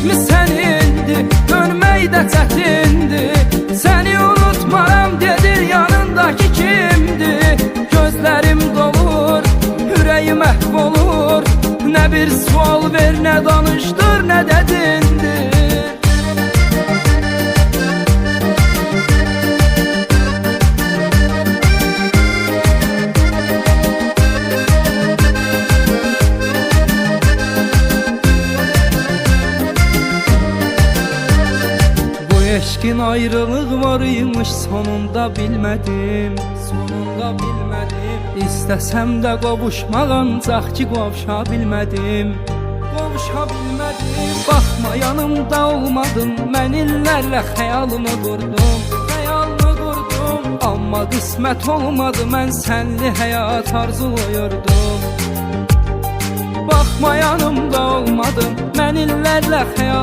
ismi sənindir, görmək də çətindir. Səni unutmaram dedir, yanındakı kimdir? Gözlərim dolur, ürəyim məhv olur. Nə bir sual ver, nə danışdır, nə də dindir. Eşkin ayrılık varıymış, sonunda bilmedim. Sonunda bilmedim. İstesem de qovuşmaq ancaq ki qovuşa bilmedim. Qovuşa bilmedim. Baxma yanımda olmadın, mən illərlə xəyalımı qurdum. Xəyalımı qurdum. Amma qismət olmadı, mən sənli həyat arzulayırdım. Baxma yanımda olmadın, mən illərlə xəyal